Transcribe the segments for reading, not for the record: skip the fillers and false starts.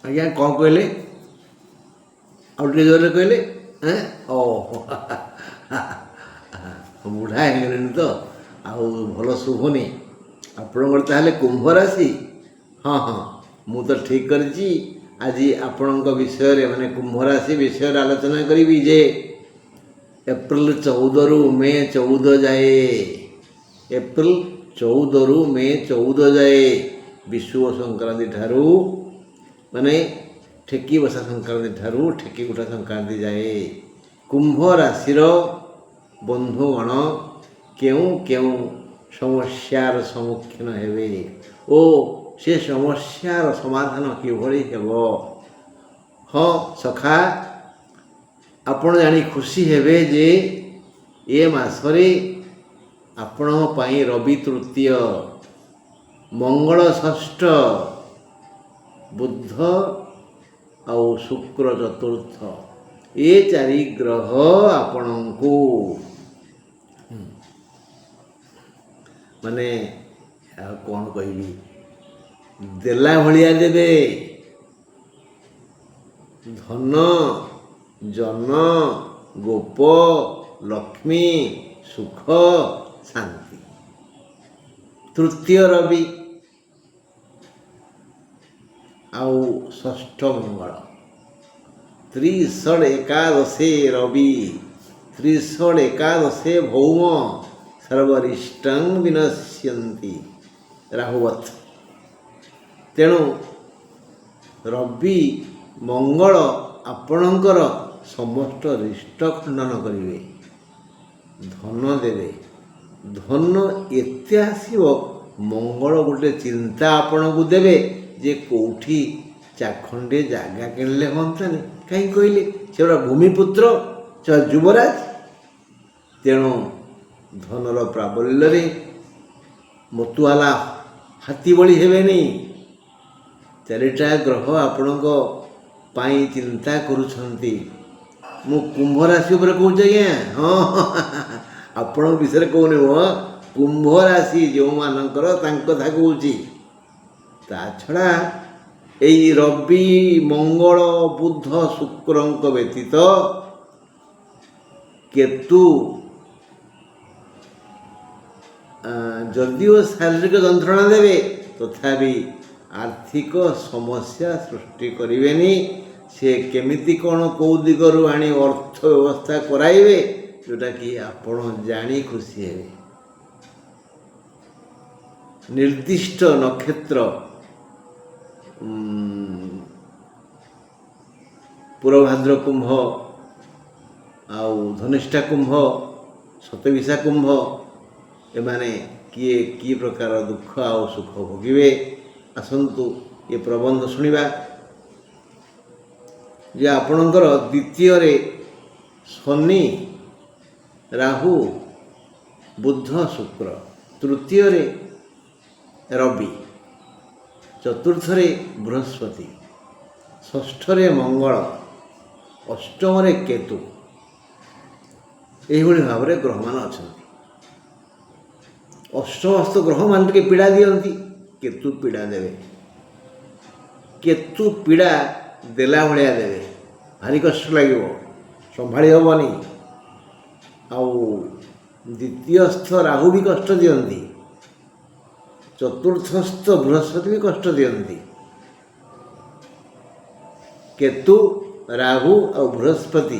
ଆଜ୍ଞା କ'ଣ କହିଲେ? ଆଉ ଟିକେ ଜୋରରେ କହିଲେ। ଓ ବୁଢ଼ା ହେଇଗଲେଣି ତ ଆଉ ଭଲ ଶୁଭୁନି। ଆପଣଙ୍କର ତାହେଲେ କୁମ୍ଭ ରାଶି। ହଁ ହଁ, ମୁଁ ତ ଠିକ୍ କରିଛି। ଆଜି ଆପଣଙ୍କ ବିଷୟରେ ମାନେ କୁମ୍ଭ ରାଶି ବିଷୟରେ ଆଲୋଚନା କରିବି ଯେ ଏପ୍ରିଲ 14ରୁ ମେ 14 ଯାଏ, ଏପ୍ରିଲ 14ରୁ ମେ 14 ଯାଏ ବିଷୁବ ସଂକ୍ରାନ୍ତି ଠାରୁ ମାନେ ଠେକି ବସା ସଂକ୍ରାନ୍ତି ଠାରୁ ଠେକି ଉଠା ସଂକ୍ରାନ୍ତି ଯାଏ କୁମ୍ଭ ରାଶିର ବନ୍ଧୁଗଣ କେଉଁ କେଉଁ ସମସ୍ୟାର ସମ୍ମୁଖୀନ ହେବେ ଓ ସେ ସମସ୍ୟାର ସମାଧାନ କିଭଳି ହେବ। ହଁ ସଖା, ଆପଣ ଜାଣି ଖୁସି ହେବେ ଯେ ଏ ମାସରେ ଆପଣଙ୍କ ପାଇଁ ରବି ତୃତୀୟ, ମଙ୍ଗଳ ଷଷ୍ଠ, ବୁଧ ଆଉ ଶୁକ୍ର ଚତୁର୍ଥ, ଏ ଚାରି ଗ୍ରହ ଆପଣଙ୍କୁ ମାନେ ଆଉ କ'ଣ କହିବି, ଦେଲା ଭଳିଆ ଦେବେ। ଧନ, ଜନ, ଗୋପ, ଲକ୍ଷ୍ମୀ, ସୁଖ, ଶାନ୍ତି। ତୃତୀୟ ରବି ଆଉ ଷଷ୍ଠ ମଙ୍ଗଳ, ତ୍ରିଷଡ଼ ଏକାଦଶେ ରବି, ତ୍ରିଷଡ଼ ଏକାଦଶେ ଭୌମ, ସର୍ବରିଷ୍ଟଂ ବିନଶ୍ୟନ୍ତି ରାହୁବତ୍। ତେଣୁ ରବି ମଙ୍ଗଳ ଆପଣଙ୍କର ସମସ୍ତ ରିଷ୍ଟ ଖଣ୍ଡନ କରିବେ, ଧନ ଦେବେ। ଧନ ଏତେ ଆସିବ, ମଙ୍ଗଳ ଗୋଟେ ଚିନ୍ତା ଆପଣଙ୍କୁ ଦେବେ ଯେ କେଉଁଠି ଚାଖଣ୍ଡେ ଜାଗା କିଣିଲେ ହୁଅନ୍ତାନି। କାହିଁକି କହିଲେ, ସେ ଗୋଟେ ଭୂମିପୁତ୍ର, ସେ ଯୁବରାଜ। ତେଣୁ ଧନର ପ୍ରାବଲ୍ୟରେ ମତୁଆଲା ହାତୀ ଭଳି ହେବେନି। ଚାରିଟା ଗ୍ରହ ଆପଣଙ୍କ ପାଇଁ ଚିନ୍ତା କରୁଛନ୍ତି। ମୁଁ କୁମ୍ଭ ରାଶି ଉପରେ କହୁଛି ଆଜ୍ଞା। ହଁ ଆପଣଙ୍କ ବିଷୟରେ କହୁନି, କୁମ୍ଭ ରାଶି ଯେଉଁମାନଙ୍କର ତାଙ୍କ କଥା କହୁଛି। ତା ଛଡ଼ା ଏଇ ରବି, ମଙ୍ଗଳ, ବୁଧ, ଶୁକ୍ରଙ୍କ ବ୍ୟତୀତ କେତୁ ଯଦିଓ ଶାରୀରିକ ଯନ୍ତ୍ରଣା ଦେବେ, ତଥାପି ଆର୍ଥିକ ସମସ୍ୟା ସୃଷ୍ଟି କରିବେନି। ସେ କେମିତି କ'ଣ କେଉଁ ଦିଗରୁ ଆଣି ଅର୍ଥ ବ୍ୟବସ୍ଥା କରାଇବେ, ଯେଉଁଟାକି ଆପଣ ଜାଣି ଖୁସି ହେବେ। ନିର୍ଦ୍ଦିଷ୍ଟ ନକ୍ଷତ୍ର ପୂର୍ବଭାଦ୍ର କୁମ୍ଭ, ଆଉ ଧନିଷ୍ଠା କୁମ୍ଭ, ଶତବିଶା କୁମ୍ଭ, ଏମାନେ କିଏ କି ପ୍ରକାର ଦୁଃଖ ଆଉ ସୁଖ ଭୋଗିବେ। ଆସନ୍ତୁ ଏ ପ୍ରବନ୍ଧ ଶୁଣିବା। ଯେ ଆପଣଙ୍କର ଦ୍ୱିତୀୟରେ ଶନି, ରାହୁ, ବୁଧ, ଶୁକ୍ର, ତୃତୀୟରେ ରବି, ଚତୁର୍ଥରେ ବୃହସ୍ପତି, ଷଷ୍ଠରେ ମଙ୍ଗଳ, ଅଷ୍ଟମରେ କେତୁ, ଏହିଭଳି ଭାବରେ ଗ୍ରହମାନେ ଅଛନ୍ତି। ଅଷ୍ଟମସ୍ତ ଗ୍ରହମାନେ ଟିକେ ପୀଡ଼ା ଦିଅନ୍ତି, କେତୁ ପୀଡ଼ା ଦେବେ। କେତୁ ପୀଡ଼ା ଦେଲା ଭଳିଆ ଦେବେ, ଭାରି କଷ୍ଟ ଲାଗିବ, ସମ୍ଭାଳି ହେବନି। ଆଉ ଦ୍ୱିତୀୟସ୍ଥ ରାହୁ ବି କଷ୍ଟ ଦିଅନ୍ତି, ଚତୁର୍ଥସ୍ଥ ବୃହସ୍ପତି ବି କଷ୍ଟ ଦିଅନ୍ତି। କେତୁ, ରାହୁ ଆଉ ବୃହସ୍ପତି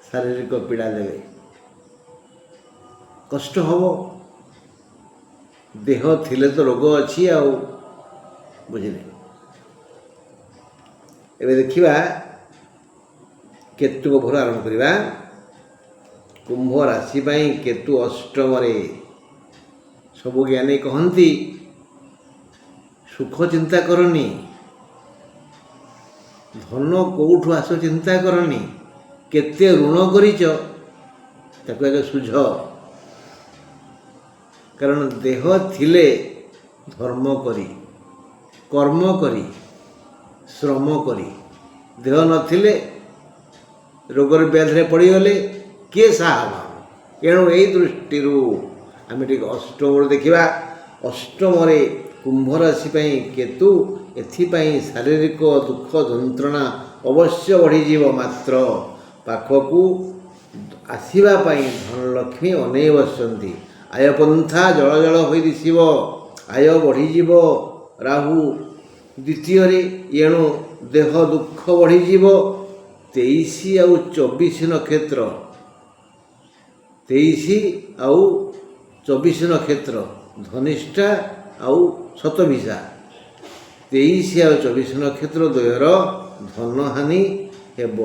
ଶାରୀରିକ ପୀଡ଼ା ଦେବେ, କଷ୍ଟ ହେବ। ଦେହ ଥିଲେ ତ ରୋଗ ଅଛି ଆଉ, ବୁଝିଲେ। ଏବେ ଦେଖିବା କେତୁ ଘର ଆରମ୍ଭ କରିବା। କୁମ୍ଭ ରାଶି ପାଇଁ କେତୁ ଅଷ୍ଟମରେ। ସବୁ ଜ୍ଞାନୀ କହନ୍ତି ସୁଖ ଚିନ୍ତା କରନି, ଧନ କେଉଁଠୁ ଆସ ଚିନ୍ତା କରନି, କେତେ ଋଣ କରିଛ ତାକୁ ଆଗେ ସୁଝ। କାରଣ ଦେହ ଥିଲେ ଧର୍ମ କରି, କର୍ମ କରି, ଶ୍ରମ କରି, ଦେହ ନଥିଲେ ରୋଗରେ ବ୍ୟାଧିରେ ପଡ଼ିଗଲେ କିଏ ସାହା ହେବ। ଏଣୁ ଏହି ଦୃଷ୍ଟିରୁ ଆମେ ଟିକେ ଅଷ୍ଟମରୁ ଦେଖିବା। ଅଷ୍ଟମରେ କୁମ୍ଭ ରାଶି ପାଇଁ କେତୁ, ଏଥିପାଇଁ ଶାରୀରିକ ଦୁଃଖ ଯନ୍ତ୍ରଣା ଅବଶ୍ୟ ବଢ଼ିଯିବ। ମାତ୍ର ପାଖକୁ ଆସିବା ପାଇଁ ଧନଲକ୍ଷ୍ମୀ ଅନେଇ ବସିଛନ୍ତି। ଆୟପନ୍ଥା ଜଳ ହୋଇ ଦିଶିବ, ଆୟ ବଢ଼ିଯିବ। ରାହୁ ଦ୍ୱିତୀୟରେ, ଏଣୁ ଦେହ ଦୁଃଖ ବଢ଼ିଯିବ। 23 ଆଉ 24 ନକ୍ଷତ୍ର, 23 ଆଉ 24 ନକ୍ଷତ୍ର, ଧନିଷ୍ଠା ଆଉ ଶତଭିଷା, 23 ଆଉ 24 ନକ୍ଷତ୍ର ଦ୍ୱୟର ଧନହାନି ହେବ।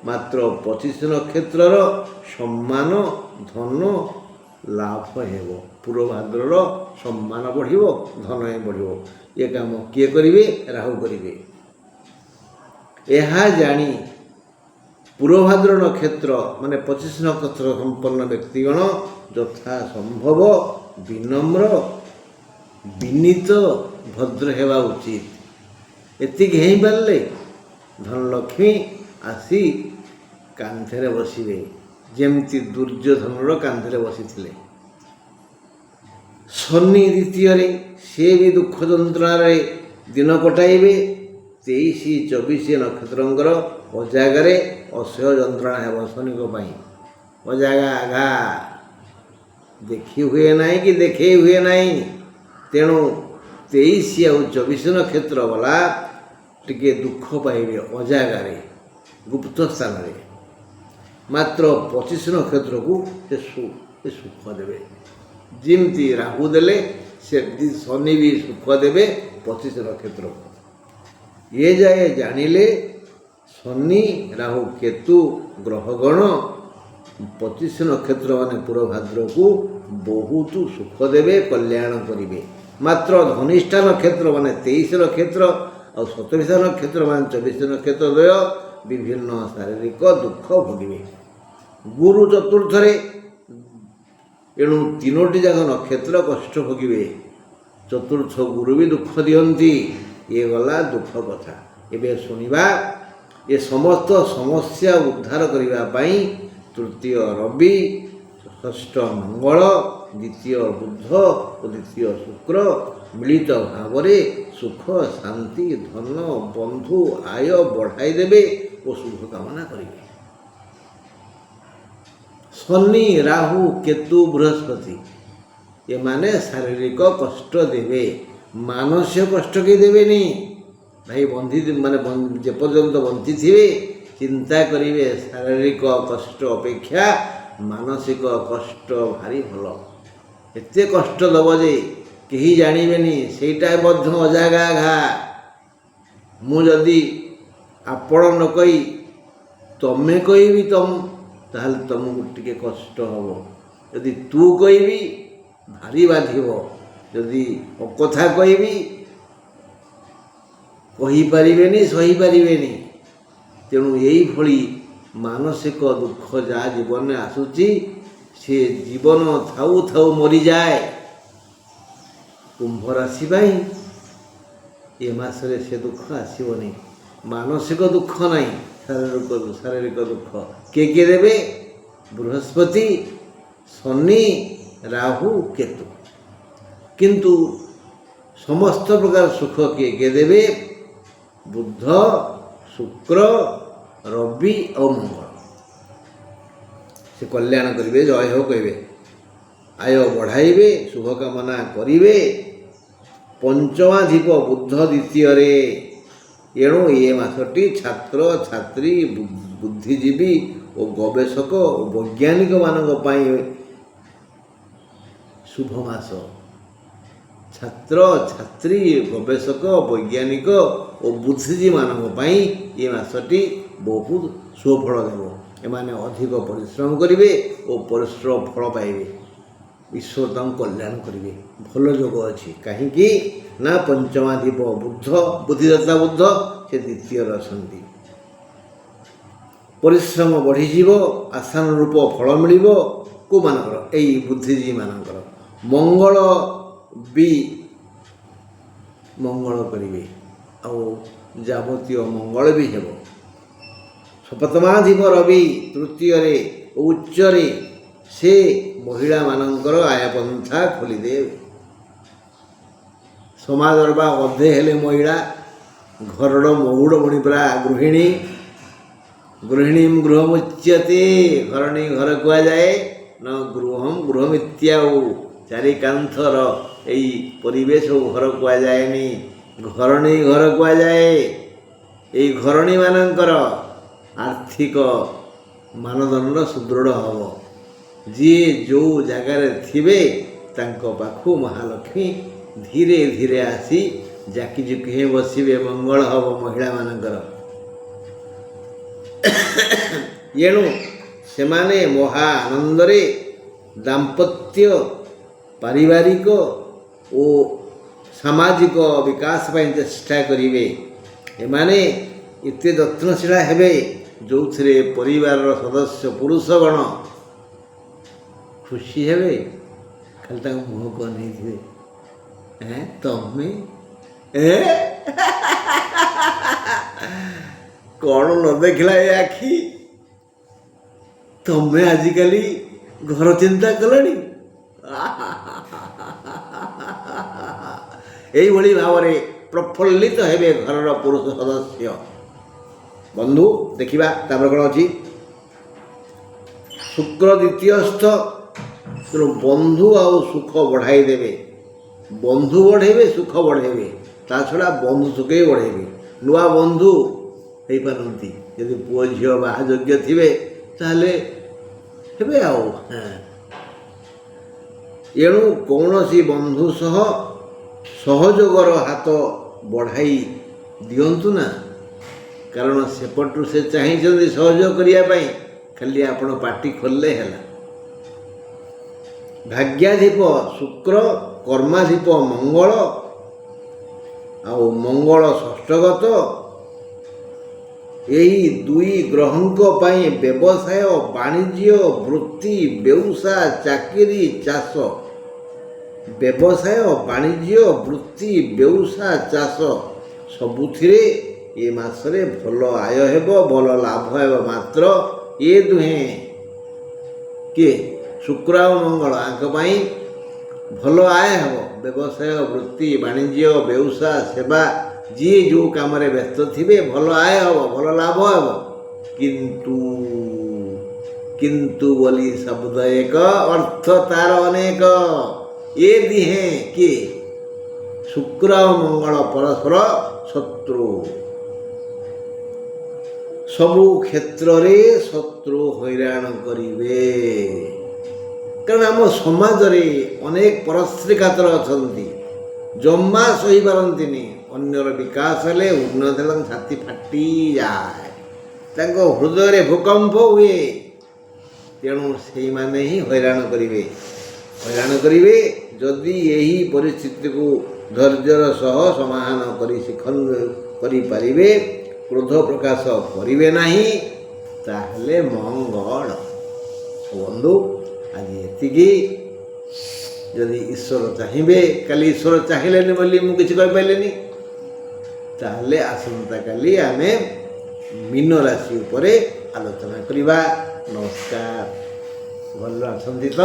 ମାତ୍ର 25 ନକ୍ଷତ୍ରର ସମ୍ମାନ ଧନ ଲାଭ ହେବ। ପୂର୍ବଭାଦ୍ରର ସମ୍ମାନ ବଢ଼ିବ, ଧନ ବଢ଼ିବ। ଏ କାମ କିଏ କରିବେ? ରାହୁ କରିବେ। ଏହା ଜାଣି ପୂର୍ବଭାଦ୍ର ନକ୍ଷତ୍ର ମାନେ 25 ନକ୍ଷତ୍ର ସମ୍ପନ୍ନ ବ୍ୟକ୍ତିଗଣ ଯଥା ସମ୍ଭବ ବିନମ୍ର, ବିନୀତ, ଭଦ୍ର ହେବା ଉଚିତ। ଏତିକି ହେଇପାରିଲେ ଧନଲକ୍ଷ୍ମୀ ଆସି କାନ୍ଧରେ ବସିବେ, ଯେମିତି ଦୁର୍ଯ୍ୟୋଧନର କାନ୍ଧରେ ବସିଥିଲେ। ଶନି ଦ୍ୱିତୀୟରେ, ସେ ବି ଦୁଃଖ ଯନ୍ତ୍ରଣାରେ ଦିନ କଟାଇବେ। 23, 24 ନକ୍ଷତ୍ରଙ୍କର ଅଜାଗାରେ ଅସହ୍ୟ ଯନ୍ତ୍ରଣା ହେବ। ଶନିଙ୍କ ପାଇଁ ଅଜାଗା ଆଘା ଦେଖି ହୁଏ ନାହିଁ କି ଦେଖେଇ ହୁଏ ନାହିଁ। ତେଣୁ 23 ଆଉ 24 ନକ୍ଷତ୍ର ବାଲା ଟିକେ ଦୁଃଖ ପାଇବେ ଅଜାଗାରେ, ଗୁପ୍ତ ସ୍ଥାନରେ। ମାତ୍ର 25 ନକ୍ଷତ୍ରକୁ ସେ ସୁଖ ଦେବେ। ଯେମିତି ରାହୁ ଦେଲେ ସେମିତି ଶନି ବି ସୁଖ ଦେବେ 25 ନକ୍ଷତ୍ରକୁ। ଏ ଯାଏ ଜାଣିଲେ ଶନି, ରାହୁ, କେତୁ ଗ୍ରହଗଣ 25 ନକ୍ଷତ୍ର ମାନେ ପୂର୍ବଭାଦ୍ରକୁ ବହୁତ ସୁଖ ଦେବେ, କଲ୍ୟାଣ କରିବେ। ମାତ୍ର ଧନିଷ୍ଠା ନକ୍ଷତ୍ର ମାନେ 23 ନକ୍ଷତ୍ର ଆଉ ଶତଭିଷା ନକ୍ଷତ୍ର ମାନେ 24 ନକ୍ଷତ୍ର ଦ୍ୱୟ ବିଭିନ୍ନ ଶାରୀରିକ ଦୁଃଖ ଭୋଗିବେ। ଗୁରୁ ଚତୁର୍ଥରେ, ଏଣୁ ତିନୋଟି ଯାକ ନକ୍ଷତ୍ର କଷ୍ଟ ଭୋଗିବେ। ଚତୁର୍ଥ ଗୁରୁ ବି ଦୁଃଖ ଦିଅନ୍ତି। ଇଏ ଗଲା ଦୁଃଖ କଥା। ଏବେ ଶୁଣିବା ଏ ସମସ୍ତ ସମସ୍ୟା ଉଦ୍ଧାର କରିବା ପାଇଁ ତୃତୀୟ ରବି, ଷଷ୍ଠ ମଙ୍ଗଳ, ଦ୍ୱିତୀୟ ବୁଧ ଓ ଦ୍ୱିତୀୟ ଶୁକ୍ର ମିଳିତ ଭାବରେ ସୁଖ, ଶାନ୍ତି, ଧନ, ବନ୍ଧୁ, ଆୟ ବଢ଼ାଇ ଦେବେ ଓ ଶୁଭ କାମନା କରିବେ। ଶନି, ରାହୁ, କେତୁ, ବୃହସ୍ପତି ଏମାନେ ଶାରୀରିକ କଷ୍ଟ ଦେବେ, ମାନସିକ କଷ୍ଟ କେହି ଦେବେନି। ଭାଇ ଯେପର୍ଯ୍ୟନ୍ତ ବଞ୍ଚିଥିବେ ଚିନ୍ତା କରିବେ ଶାରୀରିକ କଷ୍ଟ ଅପେକ୍ଷା ମାନସିକ କଷ୍ଟ ଭାରି ଭଲ। ଏତେ କଷ୍ଟ ଦେବ ଯେ କେହି ଜାଣିବେନି, ସେଇଟା ମଧ୍ୟ ଅଜାଗା ଘା। ମୁଁ ଯଦି ଆପଣ ନ କହି ତମେ କହିବି ତାହେଲେ ତମକୁ ଟିକେ କଷ୍ଟ ହେବ। ଯଦି ତୁ କହିବି ଭାରି ବାଧିବ। ଯଦି ଅକଥା କହିବି କହିପାରିବେନି, ସହିପାରିବେନି। ତେଣୁ ଏଇଭଳି ମାନସିକ ଦୁଃଖ ଯାହା ଜୀବନରେ ଆସୁଛି ସେ ଜୀବନ ଥାଉ ଥାଉ ମରିଯାଏ। କୁମ୍ଭ ରାଶି ପାଇଁ ଏ ମାସରେ ସେ ଦୁଃଖ ଆସିବନି। ମାନସିକ ଦୁଃଖ ନାହିଁ, ଶାରୀରିକ ଦୁଃଖ କିଏ ଦେବେ? ବୃହସ୍ପତି, ଶନି, ରାହୁ, କେତୁ। କିନ୍ତୁ ସମସ୍ତ ପ୍ରକାର ସୁଖ କିଏ ଦେବେ? ବୁଧ, ଶୁକ୍ର, ରବି ଆଉ ମଙ୍ଗଳ। ସେ କଲ୍ୟାଣ କରିବେ, ଜୟ ହୋ କହିବେ, ଆୟ ବଢ଼ାଇବେ, ଶୁଭ କାମନା କରିବେ। ପଞ୍ଚମାଧିପ ବୁଧ ଦ୍ୱିତୀୟରେ, ଏଣୁ ଏ ମାସଟି ଛାତ୍ର, ଛାତ୍ରୀ, ବୁଦ୍ଧିଜୀବୀ ଓ ଗବେଷକ ଓ ବୈଜ୍ଞାନିକମାନଙ୍କ ପାଇଁ ଶୁଭ ମାସ। ଛାତ୍ର, ଛାତ୍ରୀ, ଗବେଷକ, ବୈଜ୍ଞାନିକ ଓ ବୁଦ୍ଧିଜୀବୀମାନଙ୍କ ପାଇଁ ଏ ମାସଟି ବହୁତ ସୁଫଳ ଦେବ। ଏମାନେ ଅଧିକ ପରିଶ୍ରମ କରିବେ ଓ ପରିଶ୍ରମ ଫଳ ପାଇବେ। ଈଶ୍ୱର ତାଙ୍କୁ କଲ୍ୟାଣ କରିବେ। ଭଲ ଯୋଗ ଅଛି। କାହିଁକି ନା ପଞ୍ଚମାଧିପ ବୁଧ, ବୁଦ୍ଧିଦାତା ବୁଧ, ସେ ଦ୍ୱିତୀୟରେ ଅଛନ୍ତି। ପରିଶ୍ରମ ବଢ଼ିଯିବ, ଆଶାନୁରୂପ ଫଳ ମିଳିବ। କେଉଁମାନଙ୍କର? ଏଇ ବୁଦ୍ଧିଜୀବୀମାନଙ୍କର। ମଙ୍ଗଳ ବି ମଙ୍ଗଳ କରିବେ ଆଉ ଯାବତୀୟ ମଙ୍ଗଳ ବି ହେବ। ସପ୍ତମାଧିପ ରବି ତୃତୀୟରେ ଉଚ୍ଚରେ, ସେ ମହିଳାମାନଙ୍କର ଆୟପନ୍ଥା ଖୋଲିଦେବେ। ସମାଜର ବା ଅଧେ ହେଲେ ମହିଳା, ଘରର ମହୁଡ଼ମଣି ପରା ଗୃହିଣୀ। ଗୃହିଣୀಂ ଗୃହମୁଚ୍ୟତେ, ଘରଣୀ ଘର କୁହାଯାଏ। ନ ଗୃହଂ ଗୃହମିତ୍ୟାଉ, ଚାରି କାନ୍ଥର ଏଇ ପରିବେଶକୁ ଘର କୁହାଯାଏନି, ଘରଣୀ ଘର କୁହାଯାଏ। ଏଇ ଘରଣୀମାନଙ୍କର ଆର୍ଥିକ ମାନଦଣ୍ଡ ସୁଦୃଢ଼ ହେବ। ଯିଏ ଯେଉଁ ଜାଗାରେ ଥିବେ ତାଙ୍କ ପାଖକୁ ମହାଲକ୍ଷ୍ମୀ ଧୀରେ ଧୀରେ ଆସି ଜାକିଜୁକି ହେଇ ବସିବେ, ମଙ୍ଗଳ ହେବ ମହିଳାମାନଙ୍କର। ଏଣୁ ସେମାନେ ମହା ଆନନ୍ଦରେ ଦାମ୍ପତ୍ୟ, ପାରିବାରିକ ଓ ସାମାଜିକ ବିକାଶ ପାଇଁ ଚେଷ୍ଟା କରିବେ। ଏମାନେ ଏତେ ଯତ୍ନଶୀଳା ହେବେ ଯେଉଁଥିରେ ପରିବାରର ସଦସ୍ୟ ପୁରୁଷଗଣ ଖୁସି ହେବେ, ଖାଲି ତାଙ୍କ ମୁହଁକୁ ଅନେଇଥିବେ। ତମେ କ'ଣ ନ ଦେଖିଲା ଏ ଆଖି, ତମେ ଆଜିକାଲି ଘର ଚିନ୍ତା କଲଣି। ଏଇଭଳି ଭାବରେ ପ୍ରଫୁଲ୍ଲିତ ହେବେ ଘରର ପୁରୁଷ ସଦସ୍ୟ। ବନ୍ଧୁ ଦେଖିବା ତାପରେ କ'ଣ ଅଛି। ଶୁକ୍ର ଦ୍ୱିତୀୟସ୍ଥ, ତେଣୁ ବନ୍ଧୁ ଆଉ ସୁଖ ବଢ଼ାଇ ଦେବେ। ବନ୍ଧୁ ବଢ଼େଇବେ, ସୁଖ ବଢ଼େଇବେ, ତା ଛଡ଼ା ବନ୍ଧୁ ସୁଖ ବି ବଢ଼େଇବେ। ନୂଆ ବନ୍ଧୁ ହେଇପାରନ୍ତି, ଯଦି ପୁଅ ଝିଅ ବାହା ଯୋଗ୍ୟ ଥିବେ ତାହେଲେ ହେବେ ଆଉ। ଏଣୁ କୌଣସି ବନ୍ଧୁ ସହ ସହଯୋଗର ହାତ ବଢ଼ାଇ ଦିଅନ୍ତୁ ନା, କାରଣ ସେପଟୁ ସେ ଚାହିଁଛନ୍ତି ସହଯୋଗ କରିବା ପାଇଁ, ଖାଲି ଆପଣ ପାଟି ଖୋଲିଲେ ହେଲା। ଭାଗ୍ୟାଧିପ ଶୁକ୍ର, କର୍ମାଧିପ ମଙ୍ଗଳ, ଆଉ ମଙ୍ଗଳ ଷଷ୍ଠଗତ। ଏହି ଦୁଇ ଗ୍ରହଙ୍କ ପାଇଁ ବ୍ୟବସାୟ, ବାଣିଜ୍ୟ, ବୃତ୍ତି, ବେଉସା, ଚାକିରି, ଚାଷ, ବ୍ୟବସାୟ, ବାଣିଜ୍ୟ, ବୃତ୍ତି, ବେଉସା, ଚାଷ ସବୁଥିରେ ଏ ମାସରେ ଭଲ ଆୟ ହେବ, ଭଲ ଲାଭ ହେବ। ମାତ୍ର ଏ ଦୁହେଁ କିଏ, ଶୁକ୍ର ଆଉ ମଙ୍ଗଳ, ଆଙ୍କ ପାଇଁ ଭଲ ଆୟ ହେବ। ବ୍ୟବସାୟ, ବୃତ୍ତି, ବାଣିଜ୍ୟ, ବେଉସା, ସେବା, ଯିଏ ଯେଉଁ କାମରେ ବ୍ୟସ୍ତ ଥିବେ ଭଲ ଆୟ ହେବ, ଭଲ ଲାଭ ହେବ। କିନ୍ତୁ ବୋଲି ଶବ୍ଦ ଏକ, ଅର୍ଥ ତାର ଅନେକ। ଏ ଦିହେଁ କିଏ, ଶୁକ୍ର ଆଉ ମଙ୍ଗଳ ପରସ୍ପର ଶତ୍ରୁ। ସବୁ କ୍ଷେତ୍ରରେ ଶତ୍ରୁ ହଇରାଣ କରିବେ। କାରଣ ଆମ ସମାଜରେ ଅନେକ ପରଶ୍ରୀକାତର ଅଛନ୍ତି, ଜମା ସହିପାରନ୍ତିନି। ଅନ୍ୟର ବିକାଶ ହେଲେ, ଉନ୍ନତି ହେଲେ ଛାତି ଫାଟିଯାଏ, ତାଙ୍କ ହୃଦୟରେ ଭୂକମ୍ପ ହୁଏ। ତେଣୁ ସେଇମାନେ ହିଁ ହଇରାଣ କରିବେ। ଯଦି ଏହି ପରିସ୍ଥିତିକୁ ଧୈର୍ଯ୍ୟର ସହ ସମାଧାନ କରିପାରିବେ, କ୍ରୋଧ ପ୍ରକାଶ କରିବେ ନାହିଁ, ତାହେଲେ ମଙ୍ଗଳ। ବନ୍ଧୁ ଆଜି ଏତିକି। ଯଦି ଈଶ୍ୱର ଚାହିଁବେ, କାଲି ଈଶ୍ୱର ଚାହିଁଲେନି ବୋଲି ମୁଁ କିଛି କହିପାରିଲିନି, ତାହେଲେ ଆସନ୍ତାକାଲି ଆମେ ମୀନ ରାଶି ଉପରେ ଆଲୋଚନା କରିବା। ନମସ୍କାର। ଭଲ ଅଛନ୍ତି ତ?